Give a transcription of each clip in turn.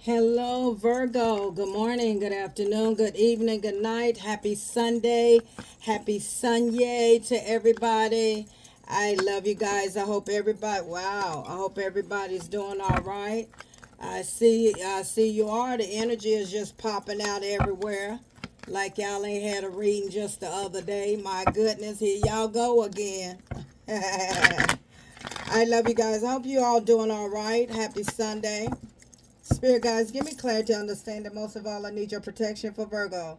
Hello, Virgo. Good morning, good afternoon, good evening, good night. Happy Sunday. Happy Sunday to everybody. I love you guys. I hope everybody's doing all right. I see you are. The energy is just popping out everywhere. Like y'all ain't had a reading just the other day. My goodness, here y'all go again. I love you guys. I hope you all doing all right. Happy Sunday. Spirit guys, give me clarity to understand that most of all, I need your protection for Virgo.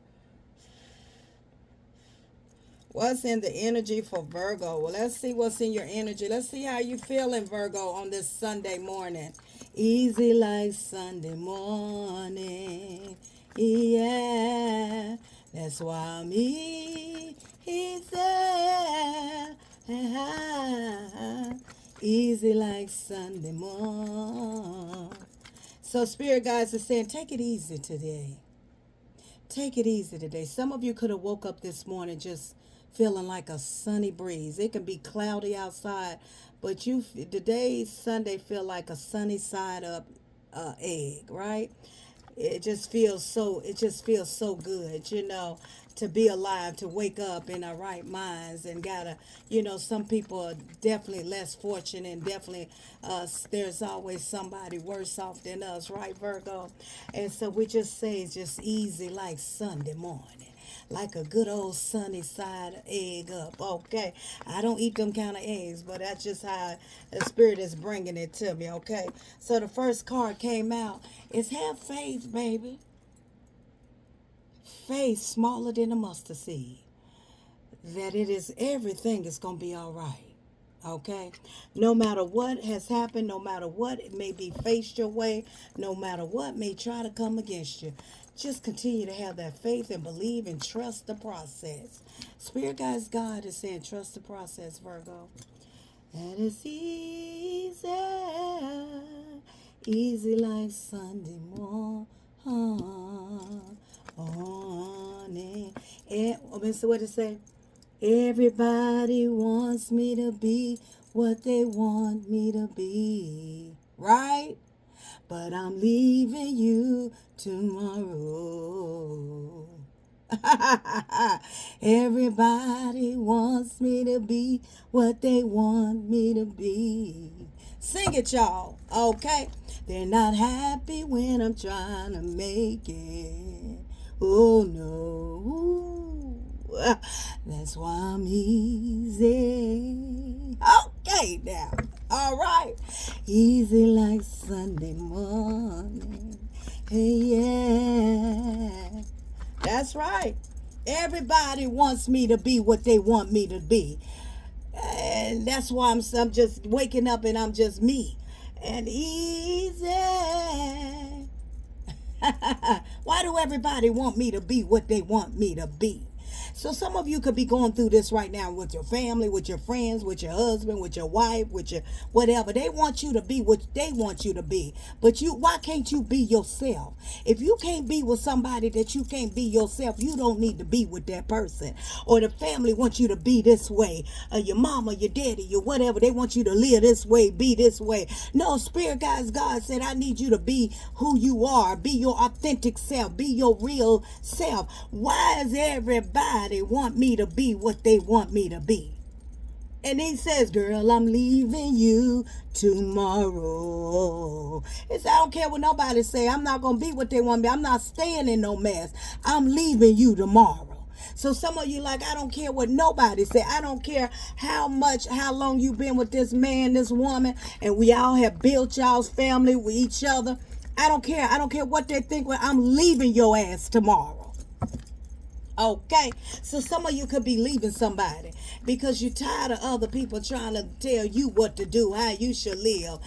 What's in the energy for Virgo? Well, let's see what's in your energy. Let's see how you feeling, Virgo, on this Sunday morning. Easy like Sunday morning. Yeah, that's why I'm easy. Easy like Sunday morning. So, Spirit guides are saying, take it easy today. Take it easy today. Some of you could have woke up this morning just feeling like a sunny breeze. It can be cloudy outside, but today's Sunday feel like a sunny side up egg, right? It just feels so good, to be alive, to wake up in our right minds, and some people are definitely less fortunate, and definitely there's always somebody worse off than us, right, Virgo? And so we just say it's just easy like Sunday morning, like a good old sunny side egg up. Okay, I don't eat them kind of eggs, but that's just how the spirit is bringing it to me. Okay, so the first card came out. It's have faith, baby. Faith smaller than a mustard seed. That it is everything is gonna be all right. Okay, no matter what has happened, no matter what it may be faced your way, no matter what may try to come against you, just continue to have that faith and believe and trust the process. Spirit guys, God is saying trust the process, Virgo. And it's easy like Sunday morning. So what it say? Everybody wants me to be what they want me to be, right? But I'm leaving you tomorrow. Everybody wants me to be what they want me to be. Sing it, y'all. Okay. They're not happy when I'm trying to make it. Oh no. That's why I'm easy. Okay now. All right. Easy like Sunday morning. Hey, yeah. That's right. Everybody wants me to be what they want me to be. And that's why I'm just waking up and I'm just me. And easy. Why do everybody want me to be what they want me to be? So some of you could be going through this right now with your family, with your friends, with your husband, with your wife, with your whatever. They want you to be what they want you to be. But why can't you be yourself? If you can't be with somebody that you can't be yourself, you don't need to be with that person. Or the family wants you to be this way. Your mama, your daddy, your whatever, they want you to live this way, be this way. No, Spirit guys, God said, I need you to be who you are. Be your authentic self. Be your real self. Why is everybody want me to be what they want me to be? And he says, girl, I'm leaving you tomorrow. It's, I don't care what nobody say. I'm not going to be what they want me. I'm not staying in no mess. I'm leaving you tomorrow. So some of you like, I don't care what nobody say. I don't care how long you been with this man, this woman, and we all have built y'all's family with each other. I don't care. I don't care what they think. I'm leaving your ass tomorrow. Okay, so some of you could be leaving somebody because you're tired of other people trying to tell you what to do, how you should live,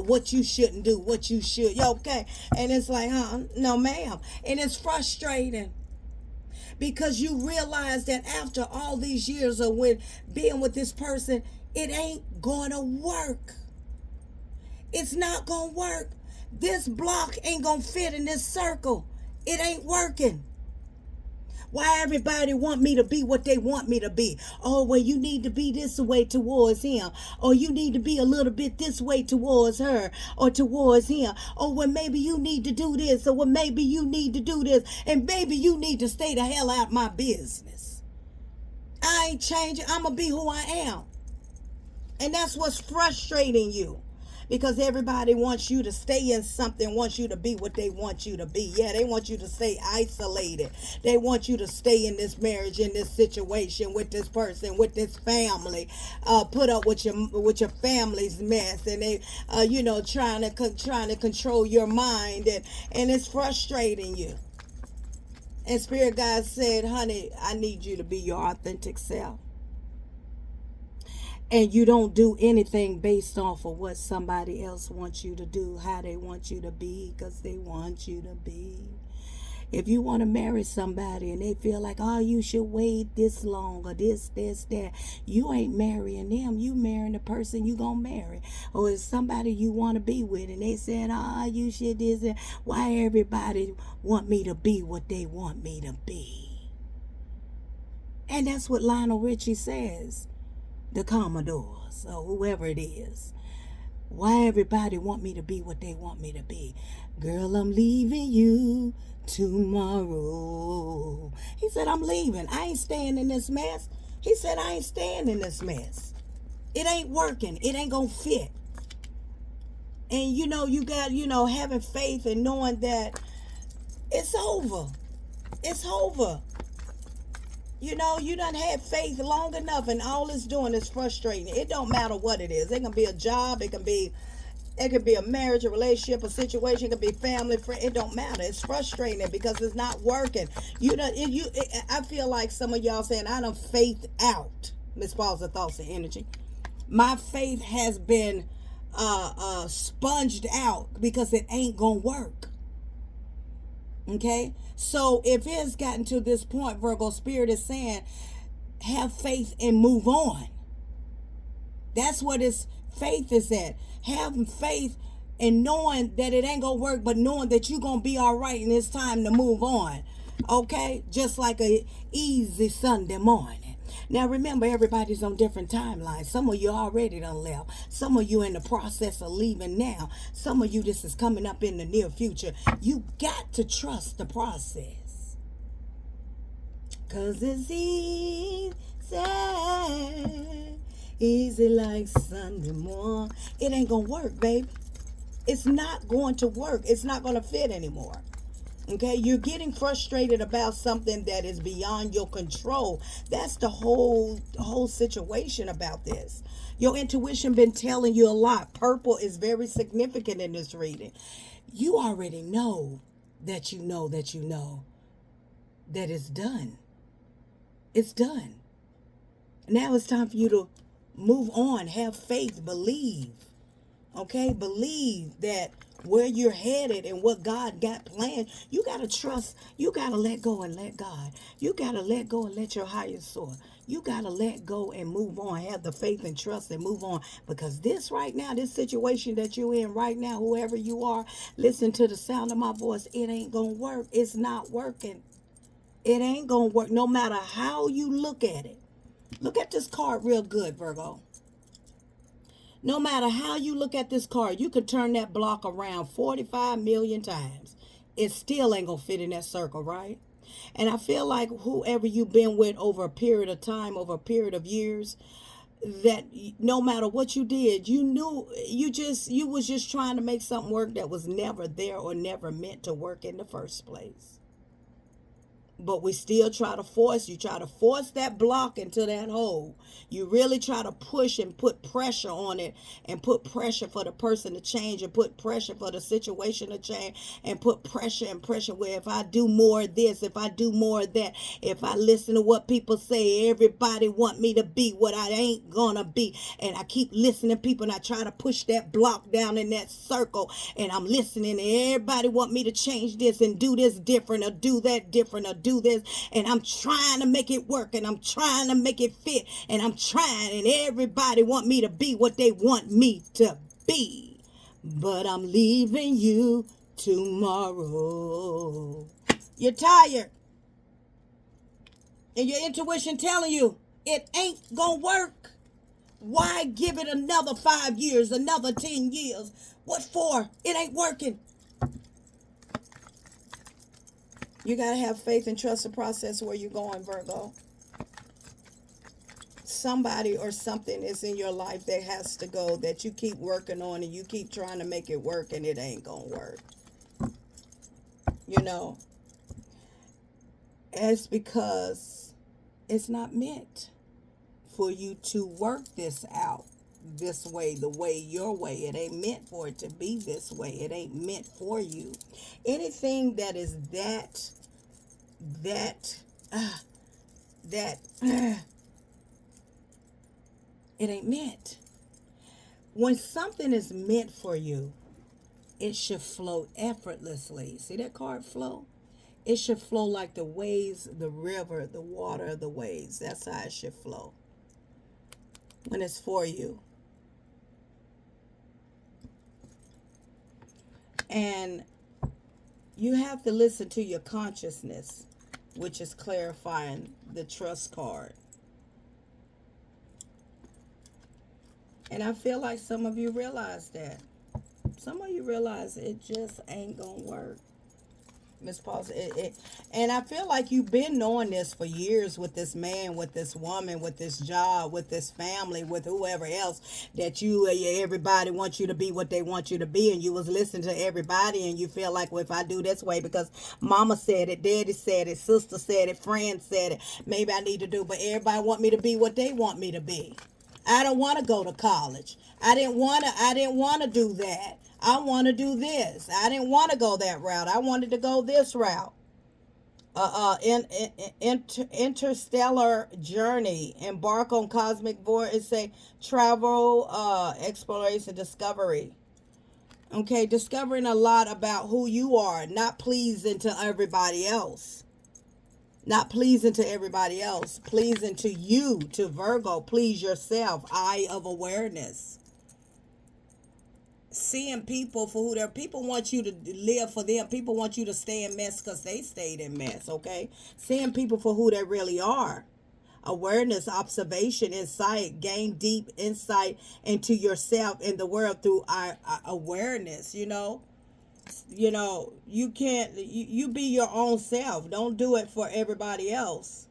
what you shouldn't do, what you should. Okay, and it's like, no, ma'am, and it's frustrating because you realize that after all these years of being with this person, it ain't gonna work. It's not gonna work. This block ain't gonna fit in this circle. It ain't working. Why everybody want me to be what they want me to be? Oh, well, you need to be this way towards him. Or you need to be a little bit this way towards her or towards him. Or well, maybe you need to do this. Or well, maybe you need to do this. And maybe you need to stay the hell out of my business. I ain't changing. I'm going to be who I am. And that's what's frustrating you. Because everybody wants you to stay in something, wants you to be what they want you to be. Yeah, they want you to stay isolated. They want you to stay in this marriage, in this situation, with this person, with this family. Put up with your family's mess, and they, trying to control your mind, and it's frustrating you. And Spirit God said, honey, I need you to be your authentic self. And you don't do anything based off of what somebody else wants you to do, how they want you to be, because they want you to be. If you want to marry somebody and they feel like, oh, you should wait this long or this, that, you ain't marrying them. You marrying the person you gonna marry. Or it's somebody you want to be with and they said, oh, you should this. Why everybody want me to be what they want me to be? And that's what Lionel Richie says. The Commodores or whoever it is. Why everybody want me to be what they want me to be? Girl, I'm leaving you tomorrow. He said, I'm leaving. I ain't staying in this mess. He said, I ain't staying in this mess. It ain't working. It ain't gonna fit. And you got, having faith and knowing that it's over. It's over. You done had faith long enough, and all it's doing is frustrating. It don't matter what it is. It can be a job. It could be a marriage, a relationship, a situation. It could be family, friend. It don't matter. It's frustrating because it's not working. I feel like some of y'all saying, I done faith out. Miss Paul's thoughts and energy. My faith has been sponged out because it ain't gonna work. Okay, so if it's gotten to this point, Virgo, Spirit is saying, have faith and move on. That's what its faith is at. Having faith and knowing that it ain't gonna work, but knowing that you're gonna be all right and it's time to move on. Okay, just like a easy Sunday morning. Now remember, everybody's on different timelines. Some of you already done left. Some of you in the process of leaving now. Some of you, this is coming up in the near future. You got to trust the process. Cause it's easy like Sunday morning. It ain't gonna work, baby. It's not going to work. It's not gonna fit anymore. Okay, you're getting frustrated about something that is beyond your control. That's the whole situation about this. Your intuition been telling you a lot. Purple is very significant in this reading. You already know that you know that you know that it's done. It's done. Now it's time for you to move on. Have faith. Believe. Okay, believe that where you're headed and what God got planned, you got to trust. You got to let go and let God. You got to let go and let your higher soar. You got to let go and move on. Have the faith and trust and move on. Because this right now, this situation that you're in right now, whoever you are, listen to the sound of my voice. It ain't going to work. It's not working. It ain't going to work no matter how you look at it. Look at this card real good, Virgo. No matter how you look at this card, you could turn that block around 45 million times. It still ain't going to fit in that circle, right? And I feel like whoever you've been with over a period of time, over a period of years, that no matter what you did, you knew you was just trying to make something work that was never there or never meant to work in the first place. But we still try to force that block into that hole. You really try to push and put pressure on it and put pressure for the person to change and put pressure for the situation to change and put pressure and pressure where if I do more of this, if I do more of that, if I listen to what people say, everybody want me to be what I ain't gonna be. And I keep listening to people and I try to push that block down in that circle and I'm listening and everybody want me to change this and do this different or do that different or do this, and I'm trying to make it work and I'm trying to make it fit and I'm trying, and everybody want me to be what they want me to be, but I'm leaving you tomorrow. You're tired. And your intuition telling you it ain't gonna work. Why give it another 5 years, another 10 years? What for? It ain't working. You got to have faith and trust the process where you're going, Virgo. Somebody or something is in your life that has to go, that you keep working on, and you keep trying to make it work, and it ain't going to work. You know, it's because it's not meant for you to work this out this way, the way, your way. It ain't meant for it to be this way. It ain't meant for you. Anything that is it ain't meant. When something is meant for you, it should flow effortlessly. See that card, flow? It should flow like the waves, the river, the water, the waves. That's how it should flow when it's for you. And you have to listen to your consciousness, which is clarifying the trust card. And I feel like some of you realize that. Some of you realize it just ain't gonna work. Miss Paulson, and I feel like you've been knowing this for years with this man, with this woman, with this job, with this family, with whoever else, that everybody wants you to be what they want you to be, and you was listening to everybody, and you feel like, well, if I do this way because mama said it, daddy said it, sister said it, friend said it, maybe I need to do, but everybody want me to be what they want me to be. I don't want to go to college. I didn't want to do that. I want to do this. I didn't want to go that route. I wanted to go this route. Interstellar journey. Embark on cosmic voyage. It's a travel, exploration, discovery. Okay, discovering a lot about who you are, not pleasing to everybody else. Not pleasing to everybody else. Pleasing to you, to Virgo. Please yourself. Eye of awareness. Seeing people for who they're. People want you to live for them. People want you to stay in mess because they stayed in mess, okay? Seeing people for who they really are. Awareness, observation, insight. Gain deep insight into yourself and the world through our awareness, you know? You know, you can't, you be your own self. Don't do it for everybody else.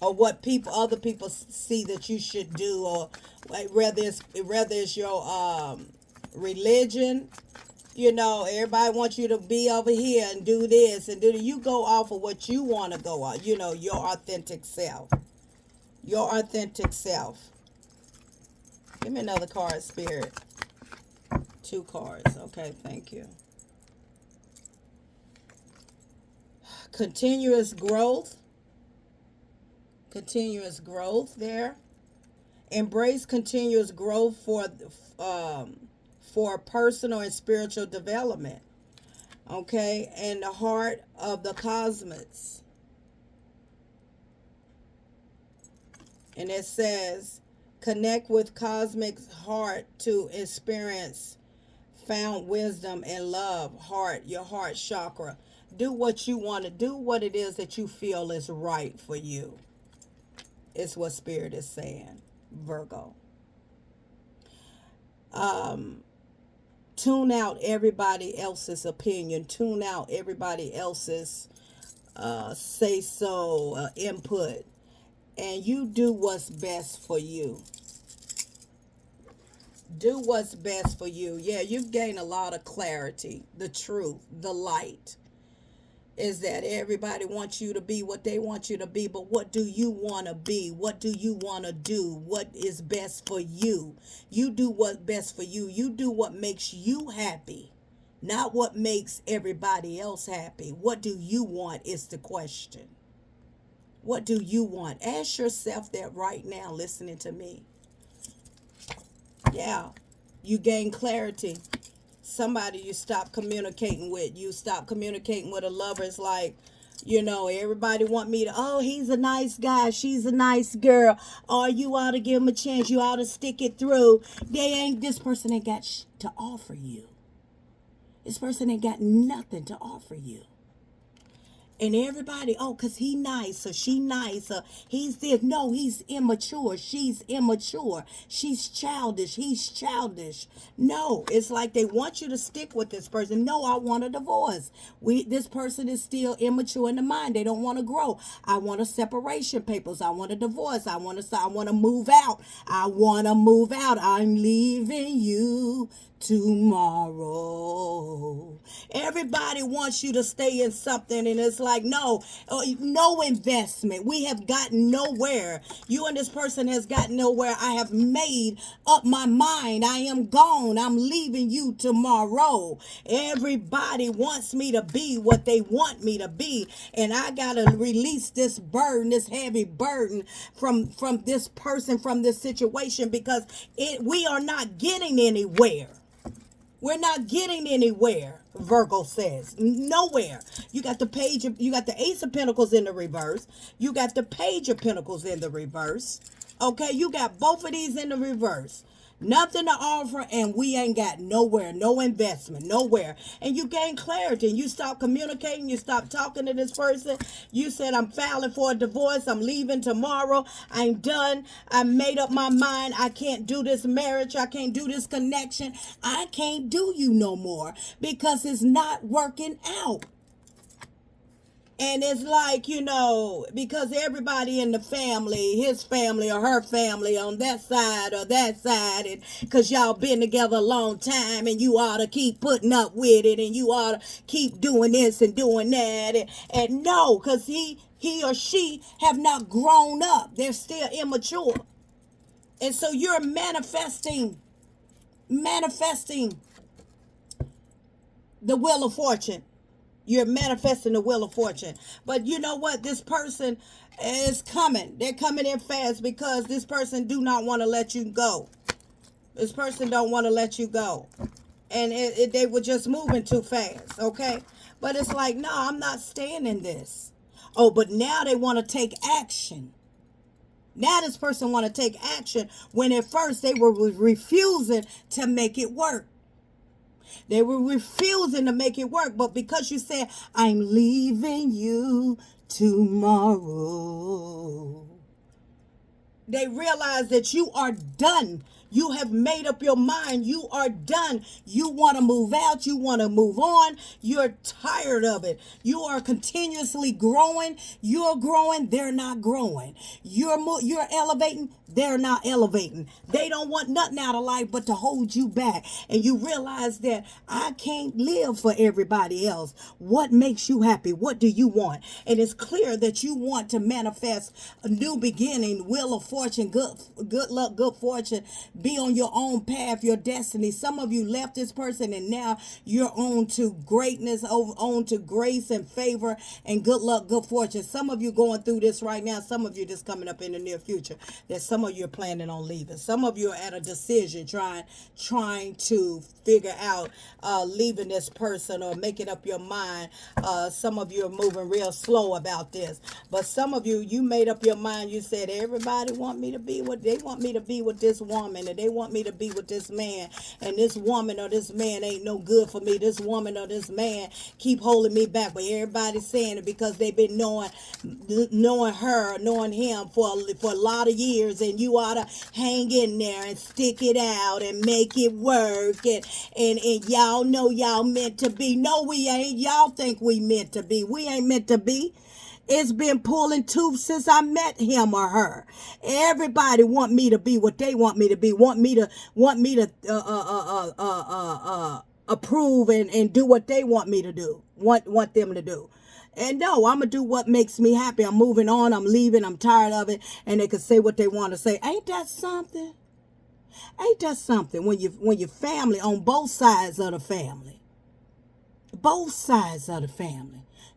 Or what other people see that you should do, or like whether it's your religion, you know, everybody wants you to be over here and do this and do that. You go off of what you want to go on, you know, your authentic self. Your authentic self. Give me another card, Spirit. 2 cards. Okay, thank you. Continuous growth. Continuous growth there. Embrace continuous growth for personal and spiritual development. Okay, and the heart of the cosmos. And it says, connect with cosmic heart to experience found wisdom and love. Heart, your heart chakra. Do what you want to do, what it is that you feel is right for you. It's what Spirit is saying, Virgo. Tune out everybody else's opinion. Tune out everybody else's say so, input. And you do what's best for you. Do what's best for you. Yeah, you've gained a lot of clarity. The truth, the light is that everybody wants you to be what they want you to be, but what do you want to be? What do you want to do? What is best for you? You do what's best for you. You do what makes you happy, not what makes everybody else happy. What do you want is the question. What do you want? Ask yourself that right now, listening to me. Yeah, you gain clarity. Somebody you stop communicating with. You stop communicating with a lover. It's like, you know, everybody want me to, oh, he's a nice guy. She's a nice girl. Or you ought to give him a chance. You ought to stick it through. This person ain't got to offer you. This person ain't got nothing to offer you. And everybody, oh, because he nice or she nice or he's this. No, he's immature. She's immature. She's childish. He's childish. No, it's like they want you to stick with this person. No, I want a divorce. This person is still immature in the mind. They don't want to grow. I want a separation papers. I want a divorce. I want to move out. I want to move out. I'm leaving you tomorrow. Everybody wants you to stay in something, and it's like, no, no investment. We have gotten nowhere. You and this person has gotten nowhere. I have made up my mind. I am gone. I'm leaving you tomorrow. Everybody wants me to be what they want me to be, and I gotta release this burden, this heavy burden from this person, from this situation, because we are not getting anywhere. We're not getting anywhere, Virgo says. Nowhere. You got the Ace of Pentacles in the reverse. You got the Page of Pentacles in the reverse. Okay, you got both of these in the reverse. Nothing to offer, and we ain't got nowhere, no investment, nowhere. And you gain clarity, and you stop communicating, you stop talking to this person. You said, I'm filing for a divorce, I'm leaving tomorrow, I'm done, I made up my mind, I can't do this marriage, I can't do this connection, I can't do you no more because it's not working out. And it's like, because everybody in the family, his family or her family on that side or that side, and because y'all been together a long time, and you ought to keep putting up with it, and you ought to keep doing this and doing that. And no, because he or she have not grown up. They're still immature. And so you're manifesting the wheel of fortune. You're manifesting the wheel of fortune. But you know what? This person is coming. They're coming in fast because this person do not want to let you go. This person don't want to let you go. And they were just moving too fast, okay? But it's like, no, I'm not staying in this. Oh, but now they want to take action. Now this person want to take action when at first they were refusing to make it work. They were refusing to make it work, but because you said, I'm leaving you tomorrow, they realize that you are done. You have made up your mind. You are done. You want to move out. You want to move on. You're tired of it. You are continuously growing. You're growing. They're not growing. You're elevating. They're not elevating. They don't want nothing out of life but to hold you back. And you realize that I can't live for everybody else. What makes you happy? What do you want? And it's clear that you want to manifest a new beginning, wheel of fortune, good luck, good fortune. Be on your own path, your destiny. Some of you left this person and now you're on to greatness, on to grace and favor and good luck, good fortune. Some of you going through this right now. Some of you just coming up in the near future. That some of you are planning on leaving. Some of you are at a decision trying to figure out leaving this person or making up your mind. Some of you are moving real slow about this. But some of you made up your mind. You said, everybody want me to be what they want me to be with this woman, and they want me to be with this man, and this woman or this man ain't no good for me. This woman or this man keep holding me back. But everybody's saying it because they've been knowing her, knowing him for a lot of years, and you ought to hang in there and stick it out and make it work. And y'all know y'all meant to be. No, we ain't. Y'all think we meant to be. We ain't meant to be. It's been pulling tooth since I met him or her. Everybody want me to be what they want me to be. Want me to approve and do what they want me to do. Want them to do. And no, I'm going to do what makes me happy. I'm moving on. I'm leaving. I'm tired of it. And they can say what they want to say. Ain't that something? Ain't that something when your family on both sides of the family,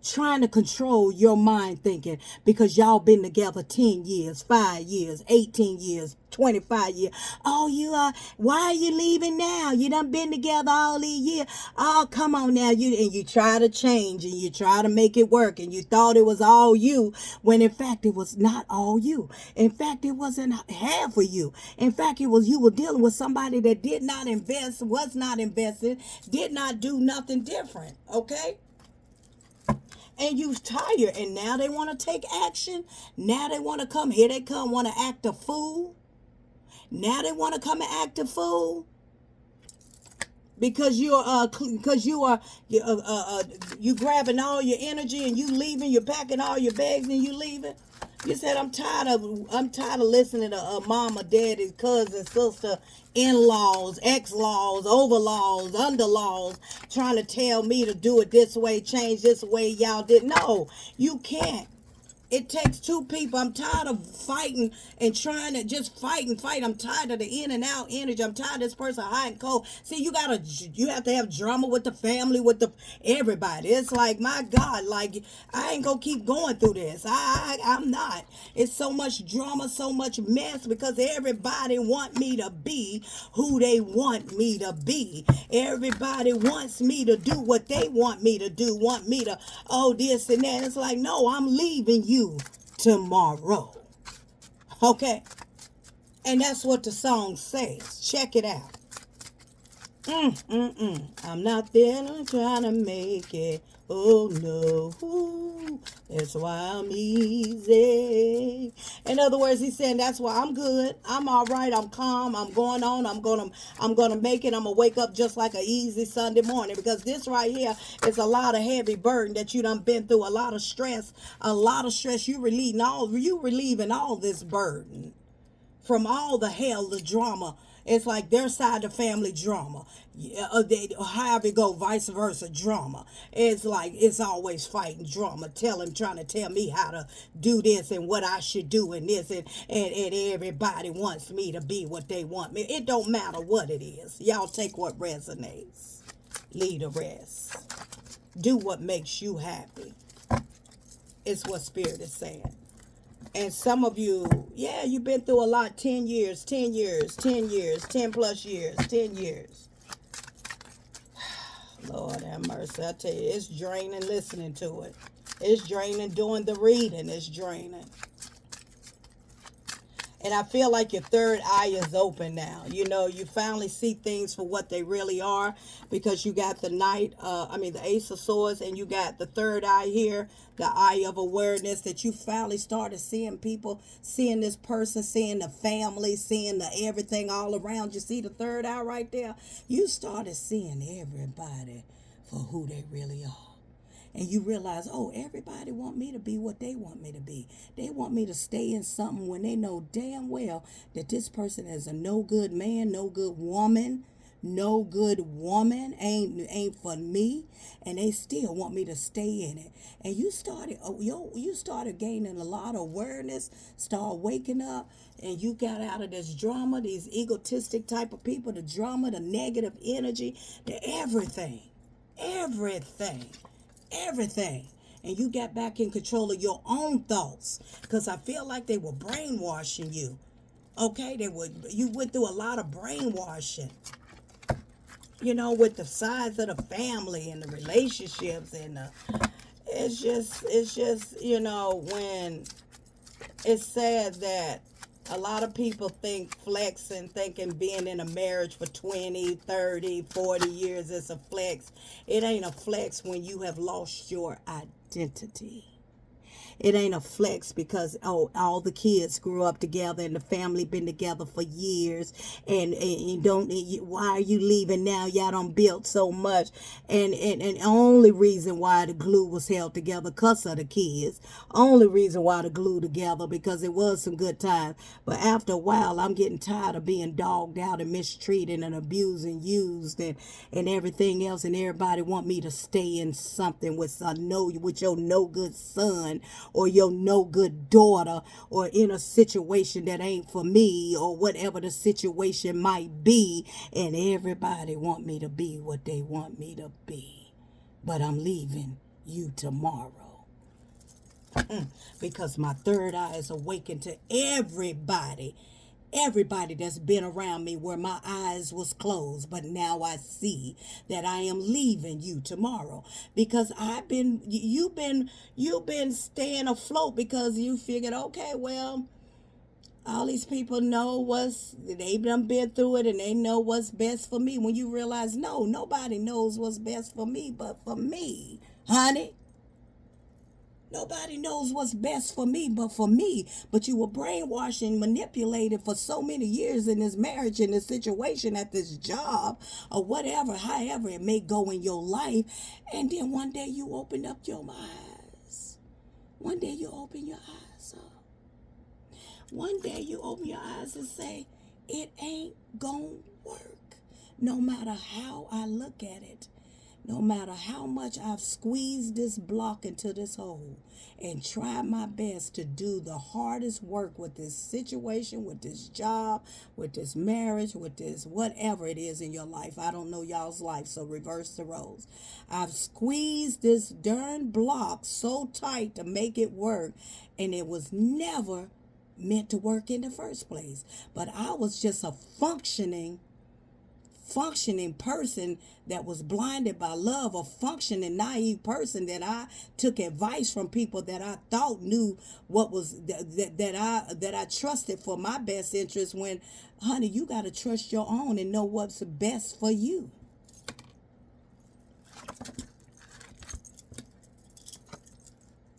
trying to control your mind thinking because y'all been together 10 years, 5 years, 18 years, 25 years. Oh, why are you leaving now? You done been together all these years. Oh, come on now. You try to change and you try to make it work and you thought it was all you when in fact it was not all you. In fact, it wasn't half of you. In fact, you were dealing with somebody that did not invest, was not invested, did not do nothing different. Okay? and you tired, and now they want to take action. Now they want to come. Here they come, want to act a fool. Now they want to come and act a fool because you grabbing all your energy and you leaving. You're packing all your bags and you leaving. You said I'm tired of listening to mama, daddy, cousin, sister, in-laws, ex-laws, over-laws, under-laws trying to tell me to do it this way, change this way. Y'all did. No, you can't. It takes two people. I'm tired of fighting and trying to just fight and fight. I'm tired of the in and out energy. I'm tired of this person hot and cold. See, you have to have drama with the family, with the everybody. It's like, my God, like, I ain't gonna keep going through this. I'm not. It's so much drama, so much mess because everybody want me to be who they want me to be. Everybody wants me to do what they want me to do. Want me to this and that. It's like, no, I'm leaving you tomorrow. Okay? And that's what the song says. Check it out. I'm not there trying to make it. Oh no. That's why I'm easy. In other words, he's saying that's why I'm good. I'm all right. I'm calm. I'm going on. I'm gonna make it. I'm gonna wake up just like an easy Sunday morning because this right here is a lot of heavy burden that you done been through. A lot of stress. A lot of stress. You relieving all this burden from all the hell, the drama. It's like their side of the family drama. However it go, vice versa, drama. It's like it's always fighting drama. Trying to tell me how to do this and what I should do and this and everybody wants me to be what they want me. It don't matter what it is. Y'all take what resonates. Leave the rest. Do what makes you happy. It's what Spirit is saying. And some of you, yeah, you've been through a lot. 10 years, 10 years, 10 years, 10 plus years, 10 years. Lord have mercy. I tell you, it's draining listening to it. It's draining doing the reading. It's draining. And I feel like your third eye is open now. You know, you finally see things for what they really are because you got the Ace of Swords, and you got the third eye here, the eye of awareness, that you finally started seeing people, seeing this person, seeing the family, seeing the everything all around you. See the third eye right there? You started seeing everybody for who they really are. And you realize, everybody want me to be what they want me to be. They want me to stay in something when they know damn well that this person is a no good man, no good woman, ain't for me, and they still want me to stay in it. And you started gaining a lot of awareness, start waking up, and you got out of this drama, these egotistic type of people, the drama, the negative energy, the everything. And you got back in control of your own thoughts, because I feel like they were brainwashing you. Okay, you went through a lot of brainwashing, with the size of the family and the relationships, and it's just when it's sad that a lot of people think thinking being in a marriage for 20, 30, 40 years is a flex. It ain't a flex when you have lost your identity. It ain't a flex because all the kids grew up together and the family been together for years, and why are you leaving now? Y'all done built so much, and only reason why the glue was held together because of the kids. Only reason why the glue together because it was some good times. But after a while, I'm getting tired of being dogged out and mistreated and abused and used and everything else, and everybody want me to stay in something with your no good son or your no good daughter, or in a situation that ain't for me, or whatever the situation might be, and everybody want me to be what they want me to be. But I'm leaving you tomorrow. Because my third eye is awakened to everybody that's been around me where my eyes was closed, but now I see that I am leaving you tomorrow, because you've been staying afloat because you figured, okay, well, all these people they've done been through it and they know what's best for me, when you realize, no, nobody knows what's best for me but for me, honey. Nobody knows what's best for me but for me. But you were brainwashed and manipulated for so many years in this marriage, in this situation, at this job, or whatever, however it may go in your life. And then one day you open up your eyes. One day you open your eyes up. One day you open your eyes and say, it ain't gonna work. No matter how I look at it. No matter how much I've squeezed this block into this hole and tried my best to do the hardest work with this situation, with this job, with this marriage, with this whatever it is in your life. I don't know y'all's life, so reverse the roles. I've squeezed this darn block so tight to make it work, and it was never meant to work in the first place. But I was just a functioning person that was blinded by love, a functioning naive person that I took advice from people that I thought knew what was that I trusted for my best interest, when honey, you got to trust your own and know what's best for you.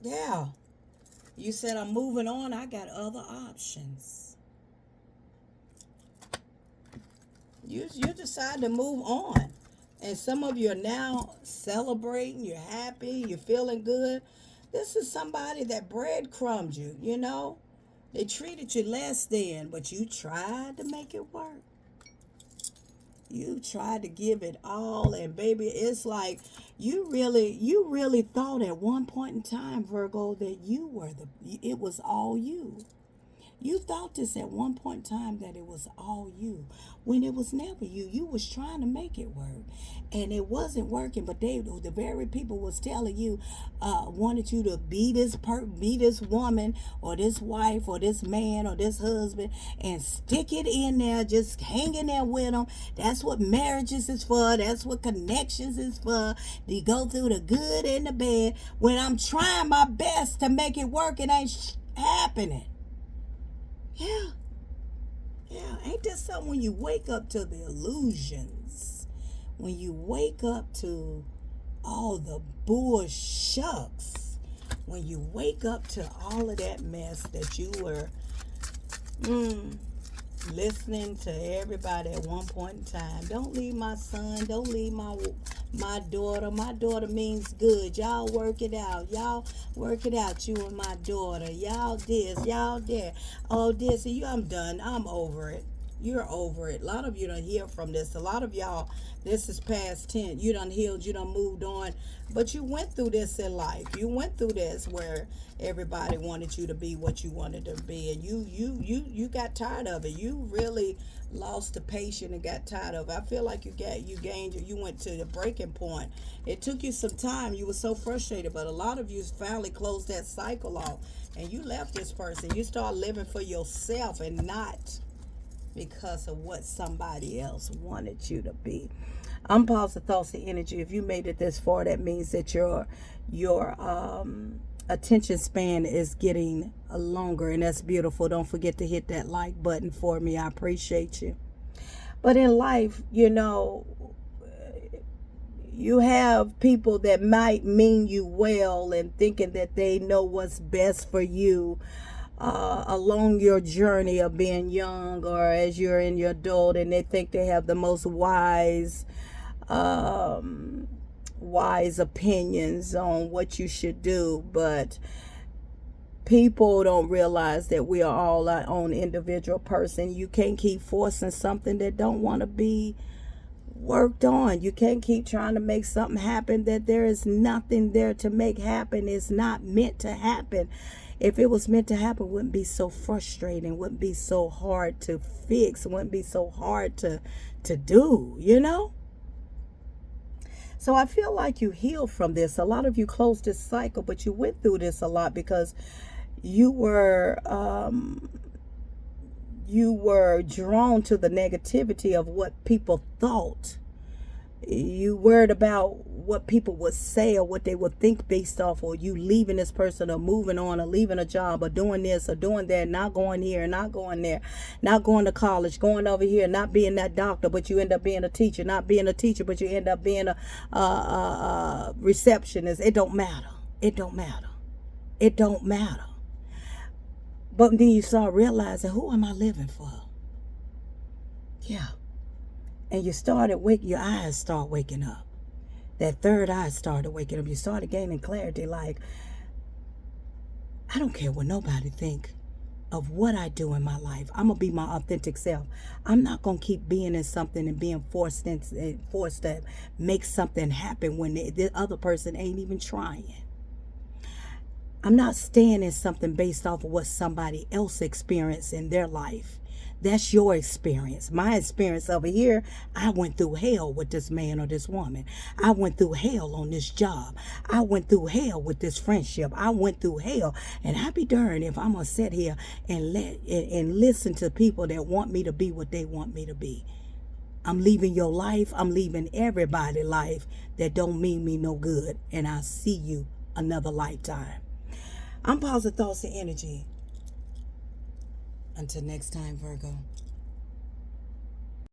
Yeah, you said I'm moving on, I got other options. You decide to move on. And some of you are now celebrating, you're happy, you're feeling good. This is somebody that breadcrumbed you, you know. They treated you less than, but you tried to make it work. You tried to give it all, and baby, it's like you really thought at one point in time, Virgo, that it was all you. You thought this at one point in time, that it was all you, when it was never you. You was trying to make it work, and it wasn't working. But the very people was telling you, wanted you to be this woman, or this wife, or this man, or this husband, and stick it in there, just hang in there with them. That's what marriages is for. That's what connections is for. You go through the good and the bad. When I'm trying my best to make it work, it ain't happening. Yeah. Yeah. Ain't that something when you wake up to the illusions? When you wake up to all the bull shucks? When you wake up to all of that mess that you were listening to everybody at one point in time. Don't leave my son. Don't leave my daughter. My daughter means good. Y'all work it out. Y'all work it out, you and my daughter. Y'all this, y'all that. Oh, this. I'm done. I'm over it. You're over it. A lot of you don't hear from this. A lot of y'all, this is past tense. You done healed. You done moved on. But you went through this in life. You went through this where everybody wanted you to be what you wanted to be, and you got tired of it. You really lost the patience and got tired of it. I feel like you went to the breaking point. It took you some time. You were so frustrated, but a lot of you finally closed that cycle off, and you left this person. You start living for yourself and not because of what somebody else wanted you to be. I'm positive thoughts and energy. If you made it this far, that means that your attention span is getting longer, and that's beautiful. Don't forget to hit that like button for me. I appreciate you. But in life, you know, you have people that might mean you well and thinking that they know what's best for you along your journey of being young, or as you're in your adult, and they think they have the most wise opinions on what you should do. But people don't realize that we are all our own individual person. You can't keep forcing something that don't want to be worked on. You can't keep trying to make something happen that there is nothing there to make happen. It's not meant to happen. If it was meant to happen, it wouldn't be so frustrating, wouldn't be so hard to fix, wouldn't be so hard to do, you know? So I feel like you healed from this. A lot of you closed this cycle, but you went through this a lot because you were drawn to the negativity of what people thought. You worried about what people would say or what they would think based off of you leaving this person, or moving on, or leaving a job, or doing this or doing that, not going here, not going there, not going to college, going over here, not being that doctor, but you end up being a teacher, not being a teacher, but you end up being a receptionist. It don't matter. It don't matter. It don't matter. But then you start realizing, who am I living for? Yeah. And you started your eyes start waking up. That third eye started waking up. You started gaining clarity, like, I don't care what nobody think of what I do in my life. I'm gonna be my authentic self. I'm not gonna keep being in something and being forced to make something happen when the other person ain't even trying. I'm not staying in something based off of what somebody else experienced in their life. That's your experience. My experience over here, I went through hell with this man or this woman. I went through hell on this job. I went through hell with this friendship. I went through hell. And I be darned if I'm going to sit here and listen to people that want me to be what they want me to be. I'm leaving your life. I'm leaving everybody's life that don't mean me no good. And I'll see you another lifetime. I'm Positive Thoughts and Energy. Until next time, Virgo.